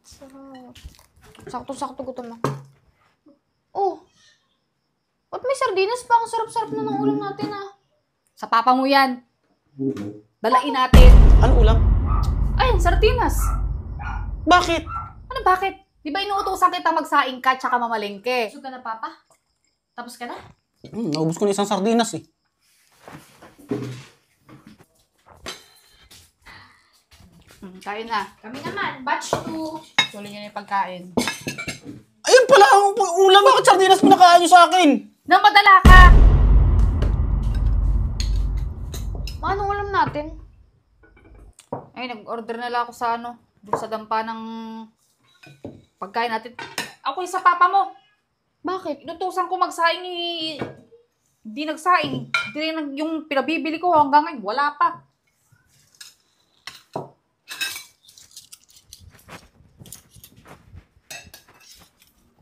Sarap. Sakto-sakto gutom ako. Oh! Ba't may sardinas pa? Ang sarap-sarap na ng ulam natin ah. Sa papa mo yan. Dalain natin. Ano ulam? Ayun, sardinas. Bakit? Ano bakit? Di ba inuutosan kita magsaing ka tsaka mamalengke? Busog ka na, Papa? Tapos ka na? Naubos ko na isang sardinas eh. Kain na. Kami naman, batch 2. Tuloy niyo na yung pagkain. Ayun pala ang ulam. Bakit sardinas pinakain nyo sa akin? Nang madala ka! Anong ulam natin? Ay, nag-order na lang ako sa doon sa dampa ng pagkain natin. Ako yung sa papa mo. Bakit? Inutusan ko magsaing Hindi nagsaing. Hindi rin yung pinabibili ko hanggang ngayon. Wala pa.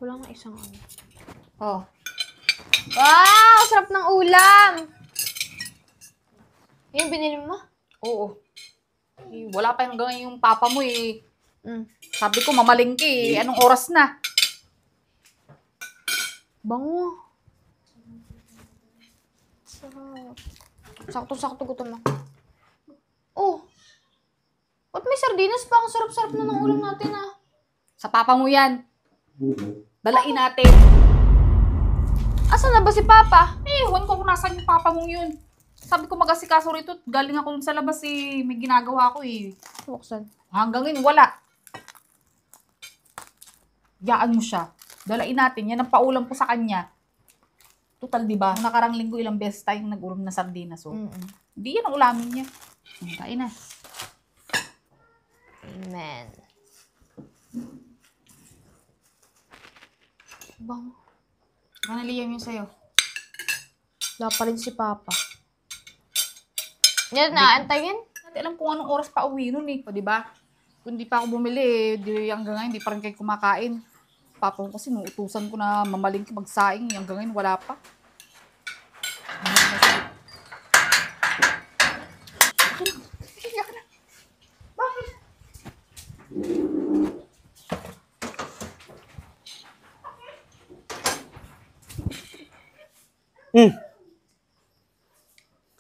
Kulang na isang ano. Oh. Wow! Sarap ng ulam! Yung binili mo? Oo. Wala pa hanggang ngayon yung papa mo eh. Mm. Sabi ko mamalengke eh. Anong oras na? Bango. Sarap. Sakto-sakto gutom ako. Oh! Ba't may sardinas pa? Ang sarap-sarap na ng ulam natin ah. Sa papa mo yan. Dalain natin. Asan na ba si Papa? Ewan ko kung nasaan yung papa mong yun. Sabi ko mag-asikaso rito. Galing ako dun sa labas eh. May ginagawa ako eh. Buksan. Hanggang ngayon, wala. Yaan mo siya. Dalain natin. Yan ang paulam ko sa kanya. Total, di ba? Nakarang linggo ilang beses tayong nag-ulam na sardinas. So, di yan ang ulamin niya. Kain na. Amen. Bango. Kanaliyam yun sa'yo. Wala pa rin si Papa. Yan, naantayin? Hindi alam kung anong oras pa uwi nun eh. O, di ba? Kung di pa ako bumili, di hanggang ngayon, di pa rin kayo kumakain. Papa ko kasi nung utusan ko na mamalingki magsaing, hanggang ngayon wala pa. Bakit?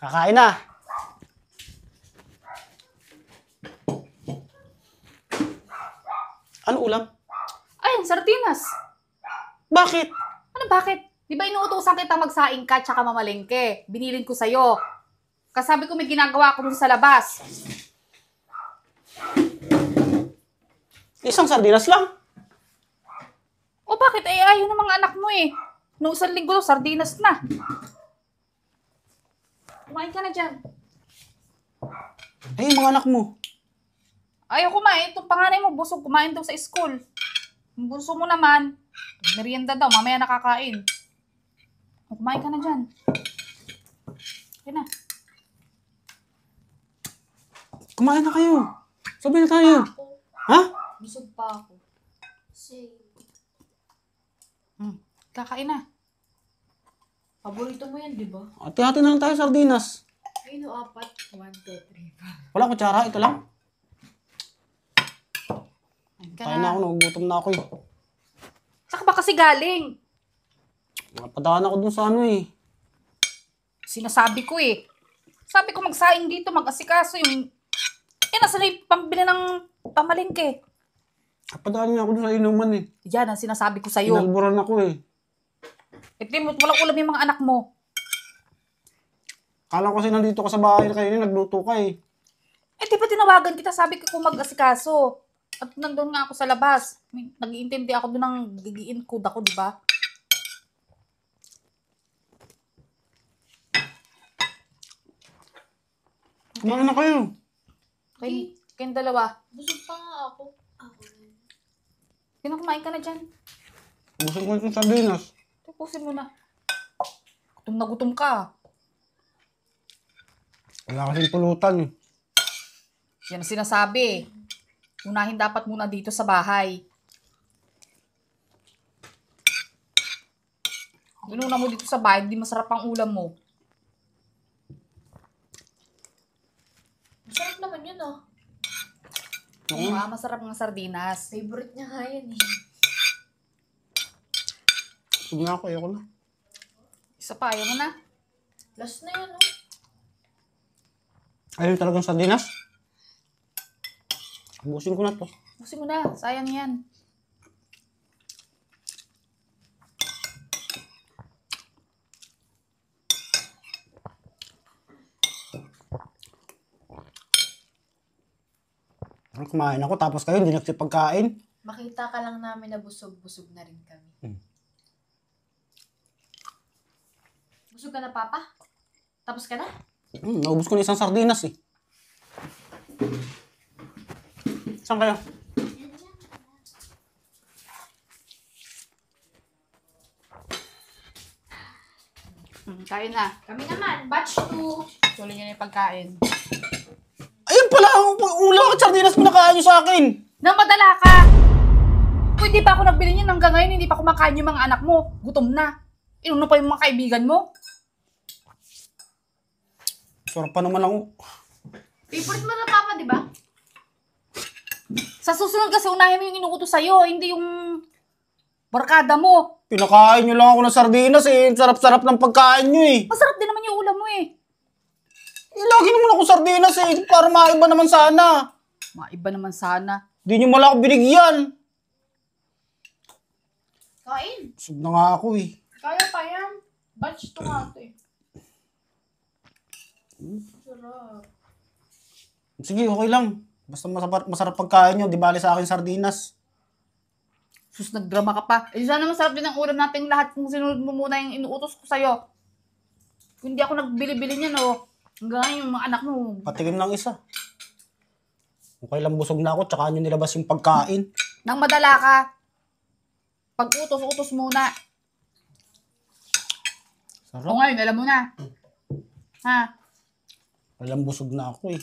Kakain na. Ano ulam? Ayun, sardinas. Bakit? Ano bakit? Di ba inuutosan kita magsaing ka tsaka mamalengke? Binilin ko sa'yo. Kasabi ko may ginagawa ko dun sa labas. Isang sardinas lang? O bakit? Eh, ayaw ng mga anak mo eh. Noong isang linggo, sardinas na. Kumain ka na dyan. Ay, yung mga anak mo. Ayaw kumain. Itong panganay mo, busog. Kumain daw sa school. Yung bunso mo naman, merienda daw. Mamaya nakakain. O, kumain ka na dyan. Kaya na. Kumain na kayo. Sabi na tayo. Ha? Busog pa ako. Kakain na. Paborito mo yan, di ba? Hati-hati na lang tayo sardinas. Ay, no, 4. 1, 2, 3, 4. Wala kutsara, ito lang. Kain ka Tayo na ako, nagugutom na ako eh. Saka ba kasi galing? Napadaan ako dun sa ano eh. Sinasabi ko eh. Sabi ko magsaing dito, mag-asikaso yung... nasa na yung pambili ng pamalingke. Napadaan niya ako dun sa inuman eh. Yan ang sinasabi ko sa'yo. Inalburan ako eh. Walang ulam yung mga anak mo. Kala ko kasi nandito ka sa bahay na kayo, nagluto ka eh. Eh, di ba tinawagan kita? Sabi ko kung mag-asikaso. At nandun nga ako sa labas. Nag-iintindi ako doon ng gigiin code ako, di ba? Kumain na kayo. Kayong dalawa. Busog pa nga ako. Kumain ka na dyan. Busog mo itong sardinas. Tapusin mo na. Gutom na gutom ka. Wala kasing pulutan eh. Yan ang sinasabi. Unahin dapat muna dito sa bahay. Inuna mo dito sa bahay, di masarap ang ulam mo. Masarap naman yun ah. Masarap ng sardinas. Favorite niya nga yan eh. Sige nga ako, ayoko na. Isa pa, ayaw mo na. Last na yan, oh. Ayun talagang sardinas. Ubusin ko na to. Busin mo na, sayang yan. Kumain ako tapos kayo hindi nagsipagkain. Makita ka lang namin na busog-busog na rin kami. Busog ka na, Papa? Tapos ka na? Naubos ko na isang sardinas eh. Saan kayo? Kain na. Kami naman, batch 2. Tuloy niyo na yung pagkain. Ayun pala ang ulam at sardinas pinakain nyo sa akin. Nang madala ka! Kung hindi pa ako nagbili niyan hanggang ngayon, hindi pa kumakain yung mga anak mo. Gutom na. Inuno pa yung mga kaibigan mo. Sarap pa naman ako. Favorite mo na, Papa, di ba? Sa susunod kasi unahin mo yung inuutos sa'yo, hindi yung barkada mo. Pinakain nyo lang ako ng sardinas eh. Sarap-sarap ng pagkain nyo eh. Masarap din naman yung ulam mo eh. Lagi naman ako sardinas eh. Para maiba naman sana. Maiba naman sana. Di nyo mala ako binigyan. Kain. Busog na nga ako eh. Kaya pa yan. Batch 2 nga ito eh. Sarap. Sige, okay lang. Basta masarap pagkain nyo. Di bali sa akin sardinas. Sus, nagdrama ka pa. Eh, sana masarap din ang ulam natin lahat kung sinunod mo muna yung inuutos ko sa'yo. Kung hindi ako nagbili-bili niyan, oh. Hanggang ngayon yung mga anak mo. Patikim ng isa. Okay lang busog na ako. Tsaka nyo nilabas yung pagkain. Nang madala ka. Pag utos-utos muna. Sarap. O ngayon, alam mo na. Ha? Walang busog na ako eh.